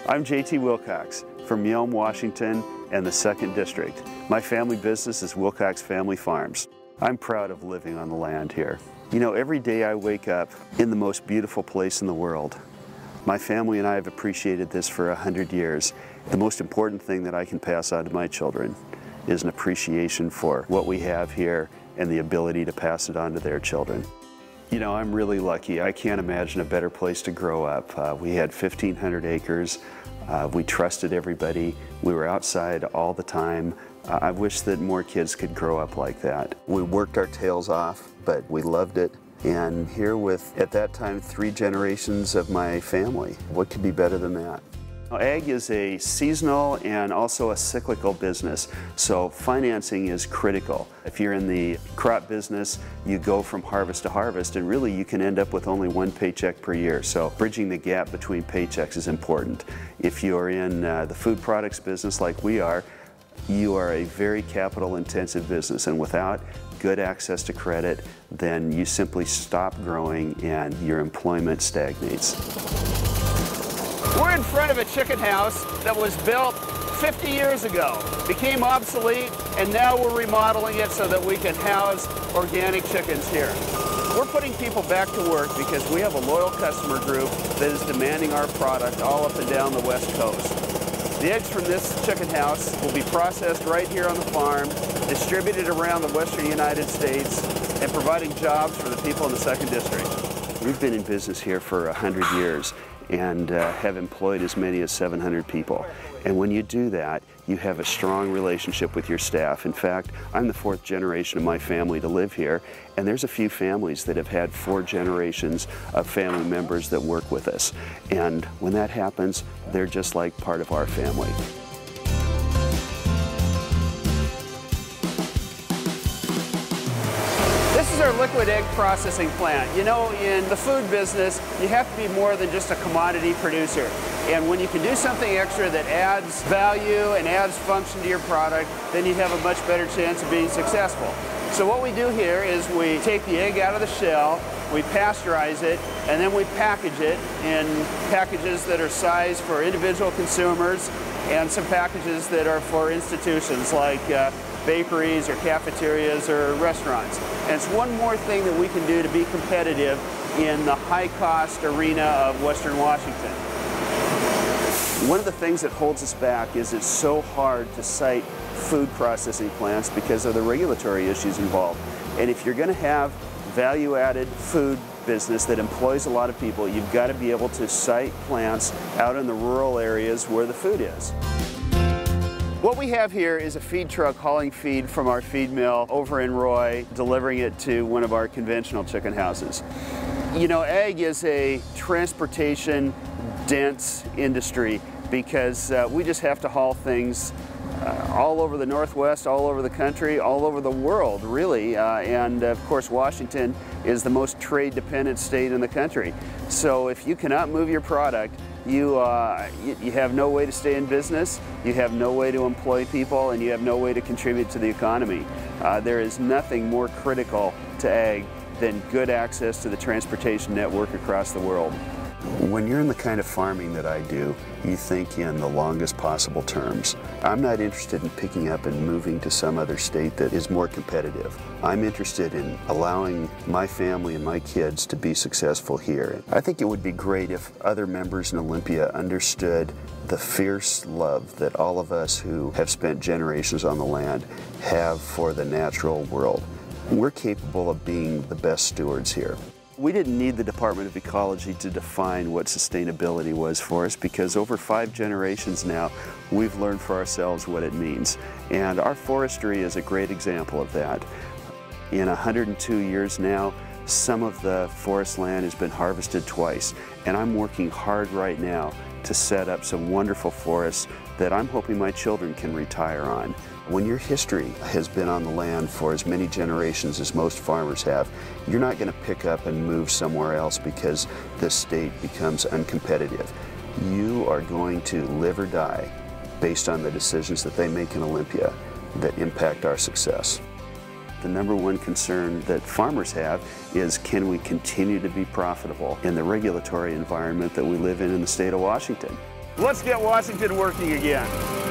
I'm JT Wilcox from Yelm, Washington and the 2nd District. My family business is Wilcox Family Farms. I'm proud of living on the land here. You know, every day I wake up in the most beautiful place in the world. My family and I have appreciated this for 100 years. The most important thing that I can pass on to my children is an appreciation for what we have here and the ability to pass it on to their children. You know, I'm really lucky. I can't imagine a better place to grow up. We had 1,500 acres. We trusted everybody. We were outside all the time. I wish that more kids could grow up like that. We worked our tails off, but we loved it. And here with, at that time, 3 generations of my family. What could be better than that? Ag is a seasonal and also a cyclical business, so financing is critical. If you're in the crop business, you go from harvest to harvest, and really you can end up with only 1 paycheck per year, so bridging the gap between paychecks is important. If you're in the food products business like we are, you are a very capital-intensive business, and without good access to credit, then you simply stop growing and your employment stagnates. We're in front of a chicken house that was built 50 years ago, became obsolete, and now we're remodeling it so that we can house organic chickens here. We're putting people back to work because we have a loyal customer group that is demanding our product all up and down the West Coast. The eggs from this chicken house will be processed right here on the farm, distributed around the western United States, and providing jobs for the people in the 2nd District. We've been in business here for 100 years and have employed as many as 700 people. And when you do that, you have a strong relationship with your staff. In fact, I'm the 4th generation of my family to live here, and there's a few families that have had 4 generations of family members that work with us. And when that happens, they're just like part of our family. This is our liquid egg processing plant. You know, in the food business, you have to be more than just a commodity producer. And when you can do something extra that adds value and adds function to your product, then you have a much better chance of being successful. So what we do here is we take the egg out of the shell, we pasteurize it, and then we package it in packages that are sized for individual consumers and some packages that are for institutions like bakeries or cafeterias or restaurants. And it's one more thing that we can do to be competitive in the high-cost arena of Western Washington. One of the things that holds us back is it's so hard to cite food processing plants because of the regulatory issues involved. And if you're going to have value-added food business that employs a lot of people, you've got to be able to cite plants out in the rural areas where the food is. What we have here is a feed truck hauling feed from our feed mill over in Roy, delivering it to one of our conventional chicken houses. You know, ag is a transportation-dense industry because we just have to haul things all over the Northwest, all over the country, all over the world, really. And of course, Washington is the most trade-dependent state in the country. So if you cannot move your product, you have no way to stay in business, you have no way to employ people, and you have no way to contribute to the economy. There is nothing more critical to ag than good access to the transportation network across the world. When you're in the kind of farming that I do, you think in the longest possible terms. I'm not interested in picking up and moving to some other state that is more competitive. I'm interested in allowing my family and my kids to be successful here. I think it would be great if other members in Olympia understood the fierce love that all of us who have spent generations on the land have for the natural world. We're capable of being the best stewards here. We didn't need the Department of Ecology to define what sustainability was for us because over 5 generations now, we've learned for ourselves what it means. And our forestry is a great example of that. In 102 years now, some of the forest land has been harvested twice. And I'm working hard right now to set up some wonderful forests that I'm hoping my children can retire on. When your history has been on the land for as many generations as most farmers have, you're not going to pick up and move somewhere else because the state becomes uncompetitive. You are going to live or die based on the decisions that they make in Olympia that impact our success. The number one concern that farmers have is, can we continue to be profitable in the regulatory environment that we live in the state of Washington? Let's get Washington working again.